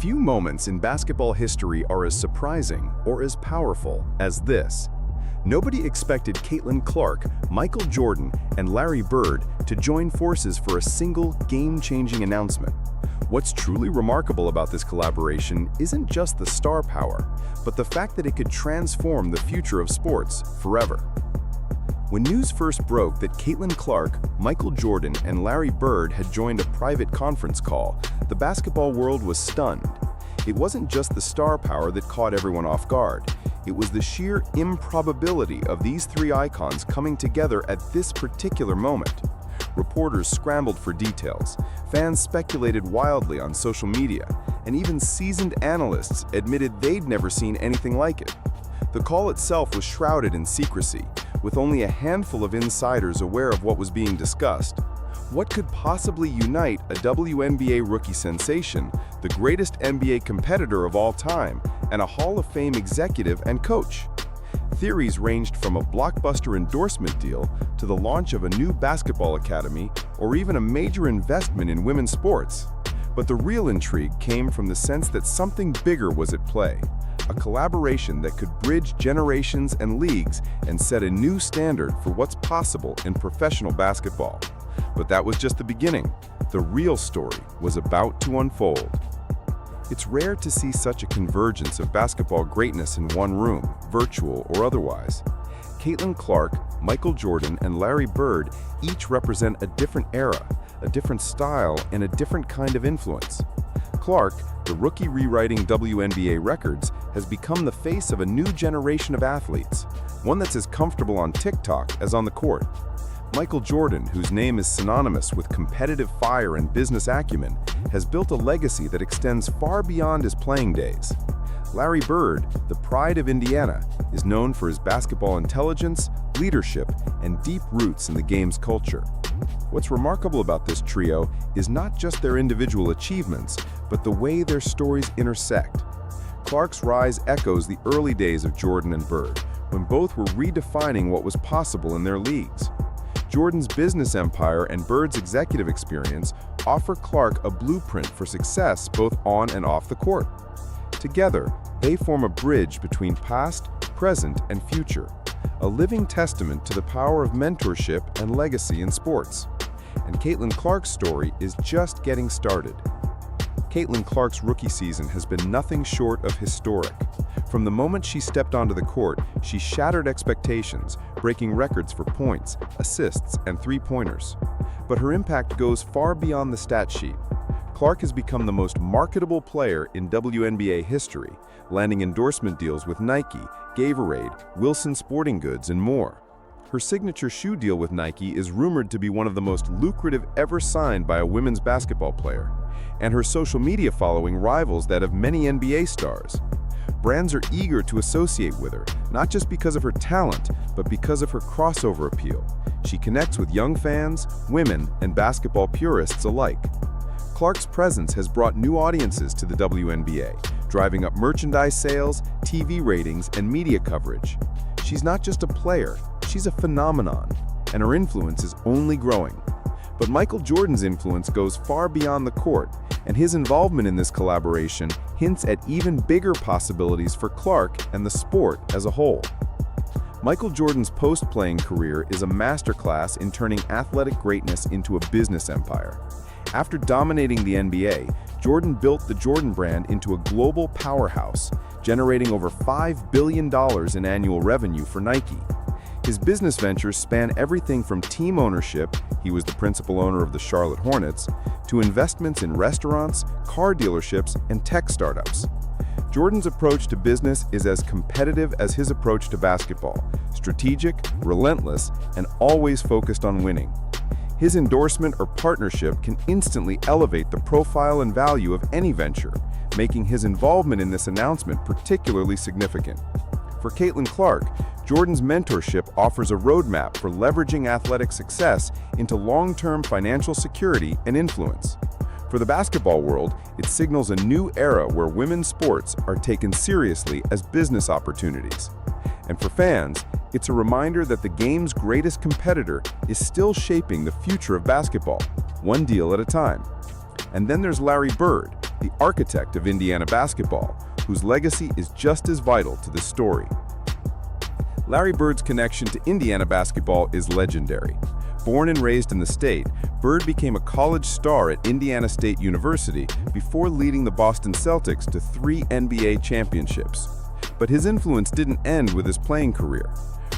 Few moments in basketball history are as surprising or as powerful as this. Nobody expected Caitlin Clark, Michael Jordan, and Larry Bird to join forces for a single game-changing announcement. What's truly remarkable about this collaboration isn't just the star power, but the fact that it could transform the future of sports forever. When news first broke that Caitlin Clark, Michael Jordan, and Larry Bird had joined a private conference call, the basketball world was stunned. It wasn't just the star power that caught everyone off guard. It was the sheer improbability of these three icons coming together at this particular moment. Reporters scrambled for details, fans speculated wildly on social media, and even seasoned analysts admitted they'd never seen anything like it. The call itself was shrouded in secrecy, with only a handful of insiders aware of what was being discussed. What could possibly unite a WNBA rookie sensation, the greatest NBA competitor of all time, and a Hall of Fame executive and coach? Theories ranged from a blockbuster endorsement deal to the launch of a new basketball academy or even a major investment in women's sports. But the real intrigue came from the sense that something bigger was at play. A collaboration that could bridge generations and leagues and set a new standard for what's possible in professional basketball. But that was just the beginning. The real story was about to unfold. It's rare to see such a convergence of basketball greatness in one room, virtual or otherwise. Caitlin Clark, Michael Jordan, and Larry Bird each represent a different era, a different style, and a different kind of influence. Clark, the rookie rewriting WNBA records, has become the face of a new generation of athletes, one that's as comfortable on TikTok as on the court. Michael Jordan, whose name is synonymous with competitive fire and business acumen, has built a legacy that extends far beyond his playing days. Larry Bird, the pride of Indiana, is known for his basketball intelligence, leadership, and deep roots in the game's culture. What's remarkable about this trio is not just their individual achievements, but the way their stories intersect. Clark's rise echoes the early days of Jordan and Bird, when both were redefining what was possible in their leagues. Jordan's business empire and Bird's executive experience offer Clark a blueprint for success both on and off the court. Together, they form a bridge between past, present, and future, a living testament to the power of mentorship and legacy in sports. And Caitlin Clark's story is just getting started. Caitlin Clark's rookie season has been nothing short of historic. From the moment she stepped onto the court, she shattered expectations, breaking records for points, assists, and three-pointers. But her impact goes far beyond the stat sheet. Clark has become the most marketable player in WNBA history, landing endorsement deals with Nike, Gatorade, Wilson Sporting Goods, and more. Her signature shoe deal with Nike is rumored to be one of the most lucrative ever signed by a women's basketball player, and her social media following rivals that of many NBA stars. Brands are eager to associate with her, not just because of her talent, but because of her crossover appeal. She connects with young fans, women, and basketball purists alike. Clark's presence has brought new audiences to the WNBA, driving up merchandise sales, TV ratings, and media coverage. She's not just a player, she's a phenomenon, and her influence is only growing. But Michael Jordan's influence goes far beyond the court, and his involvement in this collaboration hints at even bigger possibilities for Clark and the sport as a whole. Michael Jordan's post-playing career is a masterclass in turning athletic greatness into a business empire. After dominating the NBA, Jordan built the Jordan brand into a global powerhouse, generating over $5 billion in annual revenue for Nike. His business ventures span everything from team ownership — he was the principal owner of the Charlotte Hornets — to investments in restaurants, car dealerships, and tech startups. Jordan's approach to business is as competitive as his approach to basketball: strategic, relentless, and always focused on winning. His endorsement or partnership can instantly elevate the profile and value of any venture, making his involvement in this announcement particularly significant. For Caitlin Clark, Jordan's mentorship offers a roadmap for leveraging athletic success into long-term financial security and influence. For the basketball world, it signals a new era where women's sports are taken seriously as business opportunities. And for fans, it's a reminder that the game's greatest competitor is still shaping the future of basketball, one deal at a time. And then there's Larry Bird, the architect of Indiana basketball, whose legacy is just as vital to this story. Larry Bird's connection to Indiana basketball is legendary. Born and raised in the state, Bird became a college star at Indiana State University before leading the Boston Celtics to 3 NBA championships. But his influence didn't end with his playing career.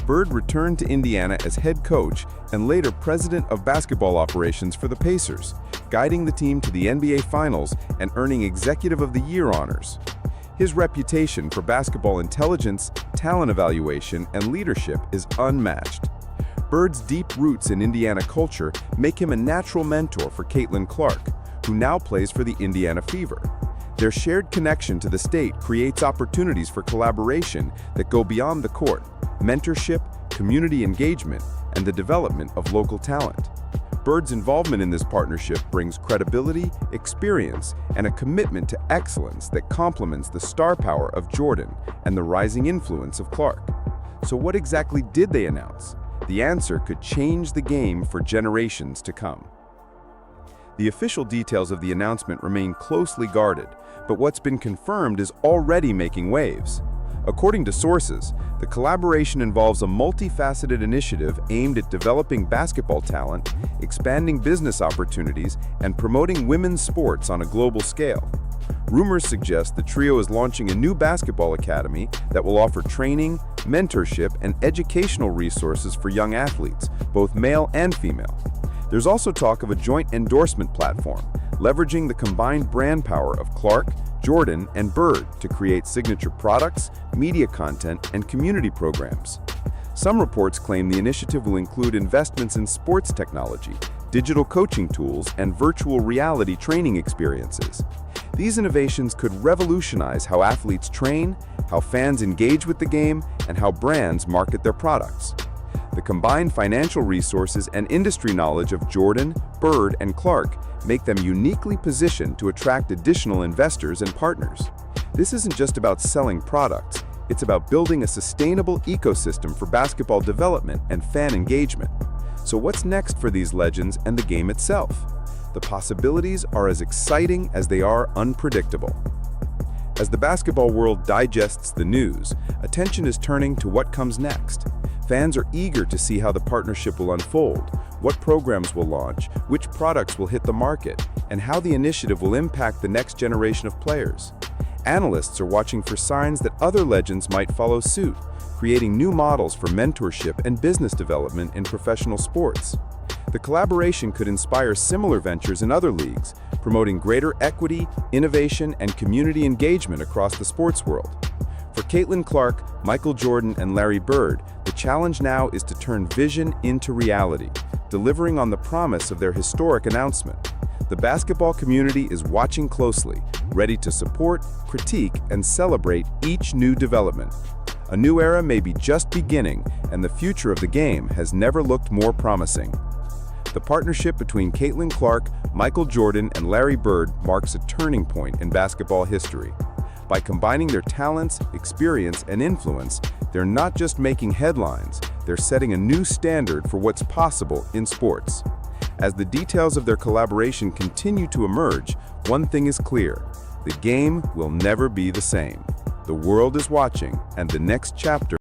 Bird returned to Indiana as head coach and later president of basketball operations for the Pacers, guiding the team to the NBA Finals and earning Executive of the Year honors. His reputation for basketball intelligence, talent evaluation, and leadership is unmatched. Bird's deep roots in Indiana culture make him a natural mentor for Caitlin Clark, who now plays for the Indiana Fever. Their shared connection to the state creates opportunities for collaboration that go beyond the court, mentorship, community engagement, and the development of local talent. Bird's involvement in this partnership brings credibility, experience, and a commitment to excellence that complements the star power of Jordan and the rising influence of Clark. So what exactly did they announce? The answer could change the game for generations to come. The official details of the announcement remain closely guarded, but what's been confirmed is already making waves. According to sources, the collaboration involves a multifaceted initiative aimed at developing basketball talent, expanding business opportunities, and promoting women's sports on a global scale. Rumors suggest the trio is launching a new basketball academy that will offer training, mentorship, and educational resources for young athletes, both male and female. There's also talk of a joint endorsement platform, leveraging the combined brand power of Clark, Jordan, and Bird to create signature products, media content, and community programs. Some reports claim the initiative will include investments in sports technology, digital coaching tools, and virtual reality training experiences. These innovations could revolutionize how athletes train, how fans engage with the game, and how brands market their products. The combined financial resources and industry knowledge of Jordan, Bird, and Clark make them uniquely positioned to attract additional investors and partners. This isn't just about selling products, it's about building a sustainable ecosystem for basketball development and fan engagement. So what's next for these legends and the game itself? The possibilities are as exciting as they are unpredictable. As the basketball world digests the news, attention is turning to what comes next. Fans are eager to see how the partnership will unfold, what programs will launch, which products will hit the market, and how the initiative will impact the next generation of players. Analysts are watching for signs that other legends might follow suit, creating new models for mentorship and business development in professional sports. The collaboration could inspire similar ventures in other leagues, promoting greater equity, innovation, and community engagement across the sports world. For Caitlin Clark, Michael Jordan, and Larry Bird, the challenge now is to turn vision into reality, delivering on the promise of their historic announcement. The basketball community is watching closely, ready to support, critique, and celebrate each new development. A new era may be just beginning, and the future of the game has never looked more promising. The partnership between Caitlin Clark, Michael Jordan, and Larry Bird marks a turning point in basketball history. By combining their talents, experience, and influence, they're not just making headlines, they're setting a new standard for what's possible in sports. As the details of their collaboration continue to emerge, one thing is clear: the game will never be the same. The world is watching, and the next chapter